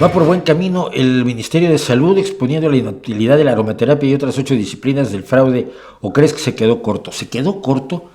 Va por buen camino el Ministerio de Salud exponiendo la inutilidad de la aromaterapia y otras 8 disciplinas del fraude. ¿O crees que se quedó corto? Se quedó corto,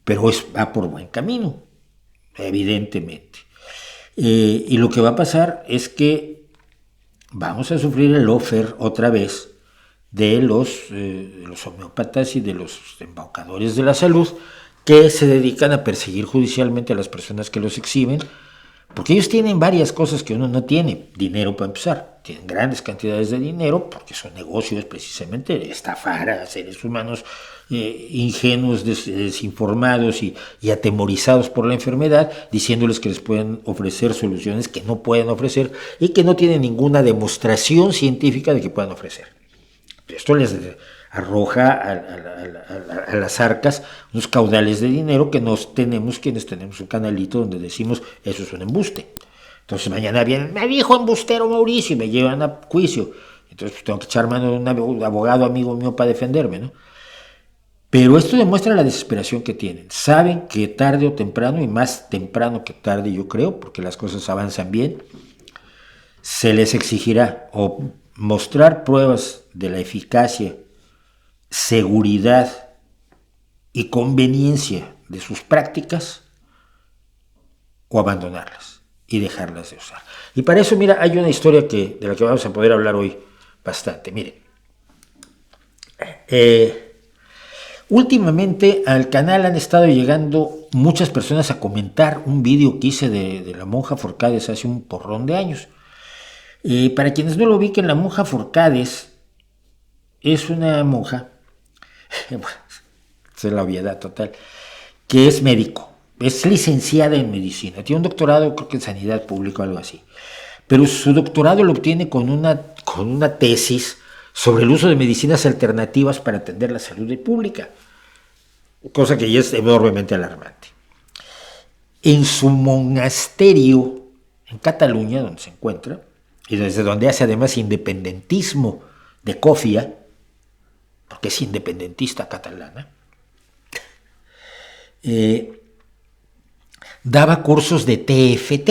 pero va por buen camino, evidentemente. Y lo que va a pasar es que vamos a sufrir el offer otra vez de los homeópatas y de los embaucadores de la salud que se dedican a perseguir judicialmente a las personas que los exhiben, porque ellos tienen varias cosas que uno no tiene. Dinero para empezar, tienen grandes cantidades de dinero porque son negocios precisamente, estafar a seres humanos ingenuos, desinformados y atemorizados por la enfermedad, diciéndoles que les pueden ofrecer soluciones que no pueden ofrecer y que no tienen ninguna demostración científica de que puedan ofrecer. Esto les arroja a las arcas unos caudales de dinero que nos tenemos, quienes tenemos un canalito donde decimos eso es un embuste. Entonces mañana vienen, me dijo embustero Mauricio, y me llevan a juicio. Entonces pues, tengo que echar mano de un abogado amigo mío para defenderme, ¿no? Pero esto demuestra la desesperación que tienen. Saben que tarde o temprano, y más temprano que tarde yo creo, porque las cosas avanzan bien, se les exigirá o mostrar pruebas de la eficacia, seguridad y conveniencia de sus prácticas o abandonarlas y dejarlas de usar. Y para eso, mira, hay una historia de la que vamos a poder hablar hoy bastante. Miren, últimamente al canal han estado llegando muchas personas a comentar un vídeo que hice de la monja Forcades hace un porrón de años. Para quienes no lo ubiquen, la monja Forcades es una monja, es la obviedad total, que es médico, es licenciada en medicina, tiene un doctorado creo que en sanidad pública o algo así, pero su doctorado lo obtiene con una tesis sobre el uso de medicinas alternativas para atender la salud pública, cosa que ya es enormemente alarmante. En su monasterio en Cataluña, donde se encuentra, y desde donde hace además independentismo de cofia, porque es independentista catalana, daba cursos de TFT,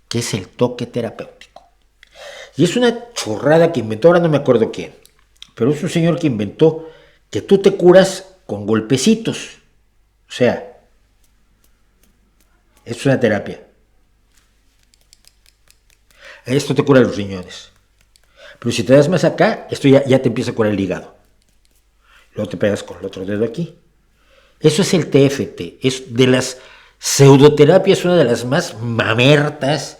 que es el toque terapéutico. Y es una chorrada que inventó, ahora no me acuerdo quién, pero es un señor que inventó que tú te curas con golpecitos. O sea, es una terapia. Esto te cura los riñones. Pero si te das más acá, esto ya te empieza a curar el hígado. Luego te pegas con el otro dedo aquí. Eso es el TFT. Es de las pseudoterapias, una de las más mamertas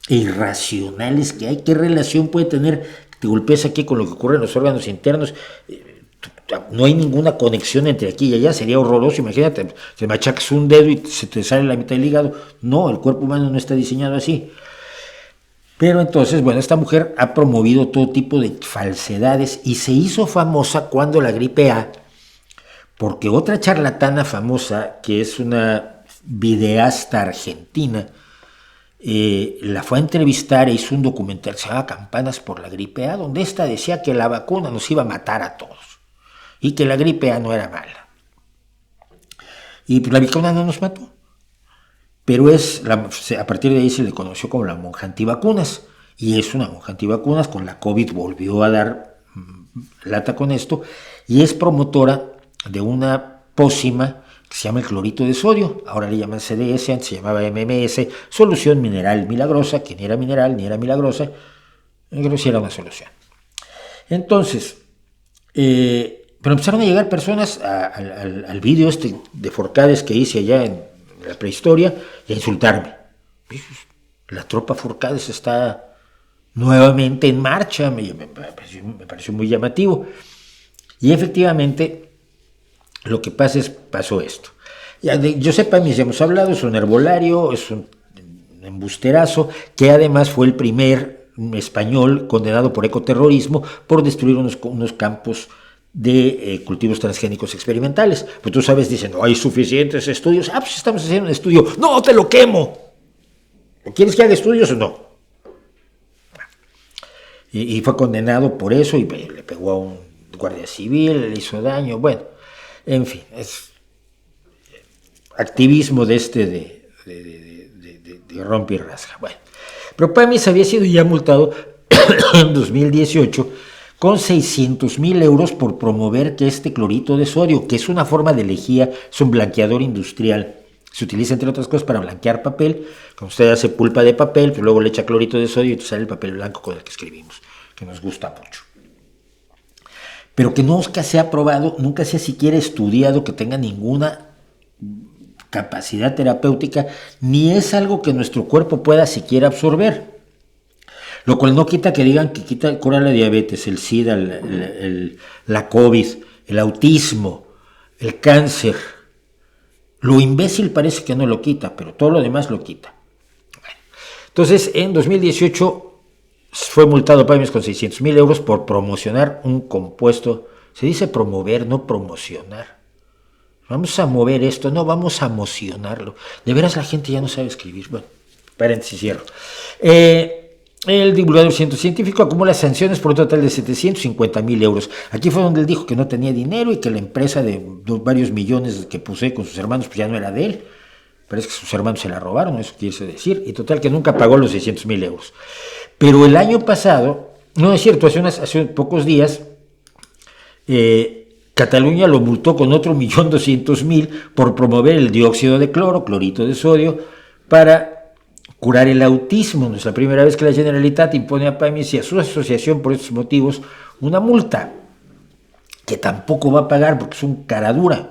e irracionales que hay. ¿Qué relación puede tener que te golpees aquí con lo que ocurre en los órganos internos? No hay ninguna conexión entre aquí y allá. Sería horroroso. Imagínate, te machacas un dedo y se te sale la mitad del hígado. No, el cuerpo humano no está diseñado así. Pero entonces, bueno, esta mujer ha promovido todo tipo de falsedades y se hizo famosa cuando la gripe A, porque otra charlatana famosa, que es una videasta argentina, la fue a entrevistar e hizo un documental que se llama Campanas por la gripe A, donde esta decía que la vacuna nos iba a matar a todos y que la gripe A no era mala. Y pues la vacuna no nos mató. Pero a partir de ahí se le conoció como la monja antivacunas, y es una monja antivacunas. Con la COVID volvió a dar lata con esto, y es promotora de una pócima que se llama el clorito de sodio, ahora le llaman CDS, antes se llamaba MMS, solución mineral milagrosa, que ni era mineral ni era milagrosa, creo que era una solución. Entonces, pero empezaron a llegar personas al vídeo de Forcades que hice allá en la prehistoria y a insultarme. La tropa Forcades está nuevamente en marcha, me pareció muy llamativo. Y efectivamente, lo que pasó esto. Yo sepa, ya hemos hablado, es un herbolario, es un embusterazo, que además fue el primer español condenado por ecoterrorismo por destruir unos campos de cultivos transgénicos experimentales. Pues tú sabes, dicen, no hay suficientes estudios. Pues estamos haciendo un estudio. ¡No, te lo quemo! ¿Quieres que haga estudios o no? Y fue condenado por eso y le pegó a un guardia civil, le hizo daño. Bueno, en fin, es activismo de rompe y rasga. Bueno, Pero Pamis había sido ya multado en 2018 con 600,000 euros por promover que este clorito de sodio, que es una forma de lejía, es un blanqueador industrial, se utiliza entre otras cosas para blanquear papel. Cuando usted hace pulpa de papel, pues luego le echa clorito de sodio y sale el papel blanco con el que escribimos, que nos gusta mucho. Pero que nunca se ha probado, nunca se ha siquiera estudiado que tenga ninguna capacidad terapéutica, ni es algo que nuestro cuerpo pueda siquiera absorber. Lo cual no quita que digan que cura la diabetes, el SIDA, la COVID, el autismo, el cáncer. Lo imbécil parece que no lo quita, pero todo lo demás lo quita. Bueno, entonces, en 2018 fue multado Pamis con 600,000 euros por promocionar un compuesto. Se dice promover, no promocionar. Vamos a mover esto, no vamos a mocionarlo. De veras la gente ya no sabe escribir. Bueno, paréntesis, cierro. El divulgador científico acumula sanciones por un total de 750,000 euros. Aquí fue donde él dijo que no tenía dinero y que la empresa de varios millones que posee con sus hermanos pues ya no era de él. Parece que sus hermanos se la robaron, eso quiere decir. Y total que nunca pagó los 600,000 euros. Pero el año pasado, no es cierto, hace pocos días, Cataluña lo multó con otro 1.200.000 por promover el dióxido de cloro, clorito de sodio, para curar el autismo. No es la primera vez que la Generalitat impone a Pamis y a su asociación por estos motivos una multa que tampoco va a pagar porque es un cara dura.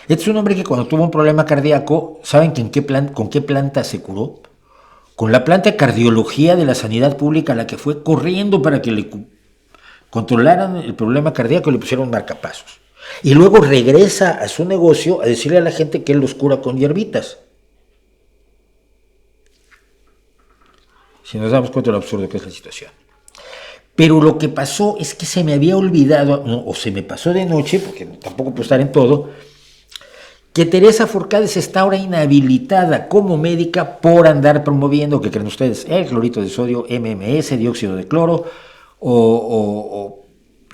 Este es un hombre que cuando tuvo un problema cardíaco, ¿saben con qué planta se curó? Con la planta de cardiología de la sanidad pública, a la que fue corriendo para que le controlaran el problema cardíaco y le pusieron marcapasos. Y luego regresa a su negocio a decirle a la gente que él los cura con hierbitas. Si nos damos cuenta de lo absurdo que es la situación. Pero lo que pasó es que se me había olvidado, o se me pasó de noche, porque tampoco puedo estar en todo, que Teresa Forcades está ahora inhabilitada como médica por andar promoviendo, ¿qué creen ustedes? El clorito de sodio, MMS, dióxido de cloro, o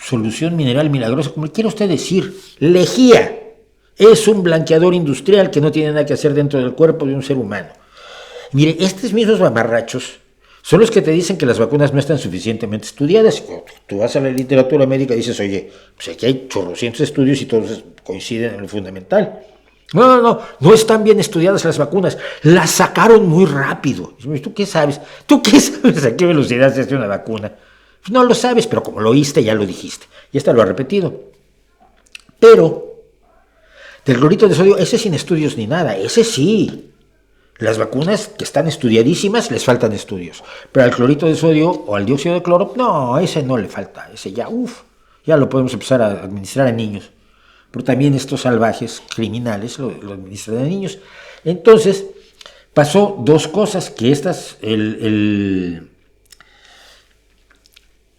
solución mineral milagrosa, como quiera usted decir, lejía. Es un blanqueador industrial que no tiene nada que hacer dentro del cuerpo de un ser humano. Mire, estos mismos mamarrachos son los que te dicen que las vacunas no están suficientemente estudiadas. Tú vas a la literatura médica y dices, oye, pues aquí hay chorrocientos estudios y todos coinciden en lo fundamental. No están bien estudiadas las vacunas, las sacaron muy rápido. ¿Tú qué sabes? ¿Tú qué sabes a qué velocidad se hace una vacuna? Pues no lo sabes, pero como lo oíste, ya lo dijiste. Y esta lo ha repetido. Pero, del clorito de sodio, ese sin estudios ni nada, ese sí. Las vacunas que están estudiadísimas, les faltan estudios. Pero al clorito de sodio o al dióxido de cloro, no, ese no le falta. Ese ya, ya lo podemos empezar a administrar a niños. Pero también estos salvajes criminales lo administran a niños. Entonces, pasó dos cosas, que estas,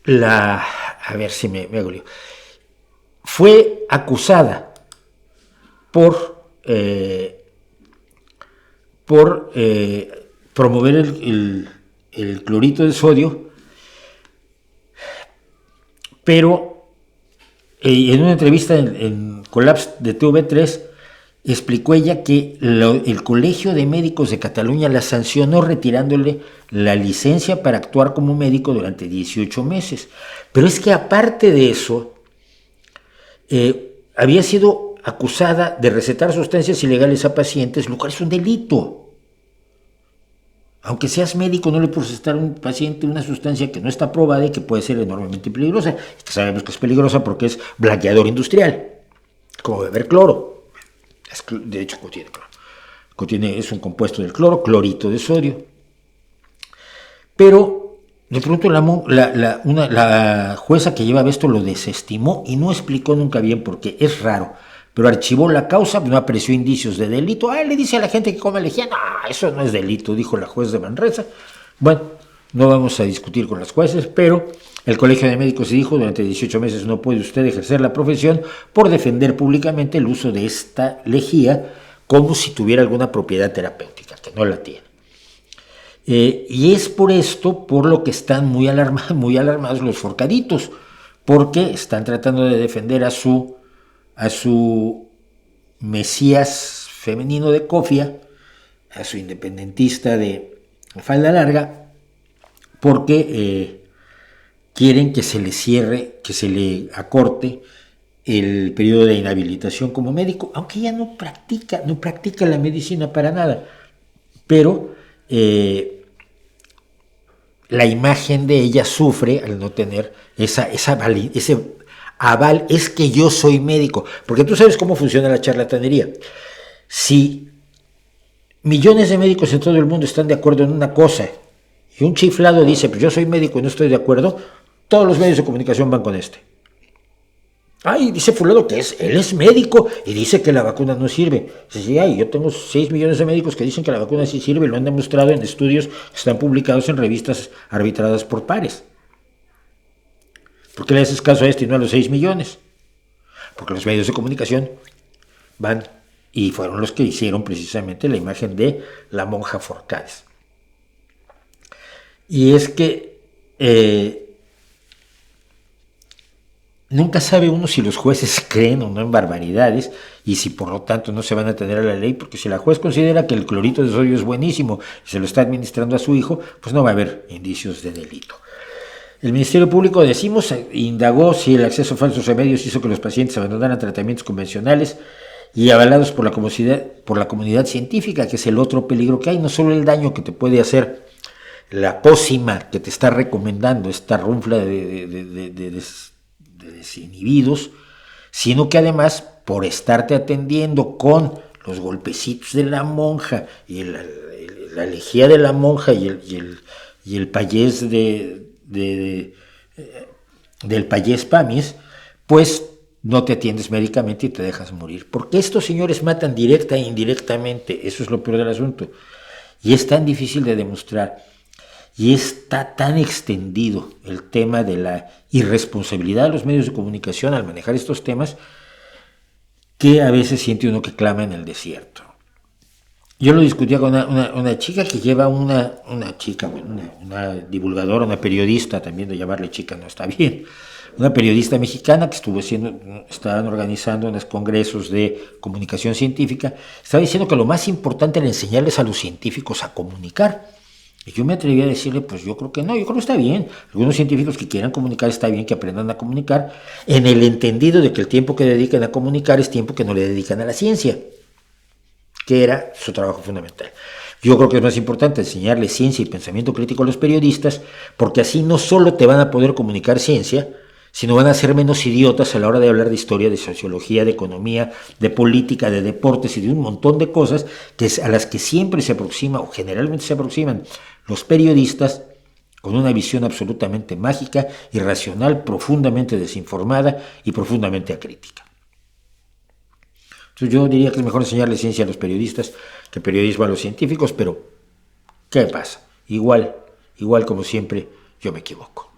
a ver si me hago lío. Fue acusada por promover el clorito de sodio, pero en una entrevista en Collapse de TV3 explicó ella que el Colegio de Médicos de Cataluña la sancionó retirándole la licencia para actuar como médico durante 18 meses. Pero es que aparte de eso, había sido acusada de recetar sustancias ilegales a pacientes, lo cual es un delito. Aunque seas médico, no le puedes recetar a un paciente una sustancia que no está probada y que puede ser enormemente peligrosa. Y que sabemos que es peligrosa porque es blanqueador industrial, como beber cloro. De hecho, cloro. Es un compuesto del cloro, clorito de sodio. Pero de pronto la jueza que llevaba esto lo desestimó y no explicó nunca bien por qué. Es raro. Pero archivó la causa, no apareció indicios de delito. Le dice a la gente que come lejía, no, eso no es delito, dijo la juez de Manresa. Bueno, no vamos a discutir con las jueces, pero el Colegio de Médicos dijo, durante 18 meses no puede usted ejercer la profesión por defender públicamente el uso de esta lejía como si tuviera alguna propiedad terapéutica, que no la tiene. Y es por esto por lo que están muy alarmados los forcaditos, porque están tratando de defender a su mesías femenino de cofia, a su independentista de falda larga, porque quieren que se le cierre, que se le acorte el periodo de inhabilitación como médico, aunque ella no practica la medicina para nada, pero la imagen de ella sufre al no tener ese aval, es que yo soy médico, porque tú sabes cómo funciona la charlatanería. Si millones de médicos en todo el mundo están de acuerdo en una cosa y un chiflado dice, pues yo soy médico y no estoy de acuerdo, todos los medios de comunicación van con este. Ay, dice fulano que él es médico y dice que la vacuna no sirve. Dice, sí, yo tengo 6 millones de médicos que dicen que la vacuna sí sirve y lo han demostrado en estudios que están publicados en revistas arbitradas por pares. ¿Por qué le haces caso a este y no a los 6 millones? Porque los medios de comunicación van y fueron los que hicieron precisamente la imagen de la monja Forcades. Y es que nunca sabe uno si los jueces creen o no en barbaridades y si por lo tanto no se van a atener a la ley, porque si la juez considera que el clorito de sodio es buenísimo y se lo está administrando a su hijo, pues no va a haber indicios de delito. El Ministerio Público, decimos, indagó si el acceso a falsos remedios hizo que los pacientes abandonaran tratamientos convencionales y avalados por la comunidad científica, que es el otro peligro que hay, no solo el daño que te puede hacer la pócima que te está recomendando esta runfla de desinhibidos, sino que además por estarte atendiendo con los golpecitos de la monja y la lejía de la monja y el payés del payés Pamies, pues no te atiendes médicamente y te dejas morir. Porque estos señores matan directa e indirectamente, eso es lo peor del asunto. Y es tan difícil de demostrar. Y está tan extendido el tema de la irresponsabilidad de los medios de comunicación al manejar estos temas que a veces siente uno que clama en el desierto. Yo lo discutía con una chica que lleva una divulgadora, una periodista, también de llamarle chica no está bien, una periodista mexicana que estaban organizando unos congresos de comunicación científica, estaba diciendo que lo más importante era enseñarles a los científicos a comunicar. Y yo me atreví a decirle, pues yo creo que no, yo creo que está bien. Algunos científicos que quieran comunicar está bien que aprendan a comunicar, en el entendido de que el tiempo que dedican a comunicar es tiempo que no le dedican a la ciencia, que era su trabajo fundamental. Yo creo que es más importante enseñarle ciencia y pensamiento crítico a los periodistas, porque así no solo te van a poder comunicar ciencia, sino van a ser menos idiotas a la hora de hablar de historia, de sociología, de economía, de política, de deportes y de un montón de cosas a las que siempre se aproxima, o generalmente se aproximan, los periodistas con una visión absolutamente mágica, irracional, profundamente desinformada y profundamente acrítica. Entonces yo diría que es mejor enseñarle ciencia a los periodistas que periodismo a los científicos, pero ¿qué pasa? Igual como siempre, yo me equivoco.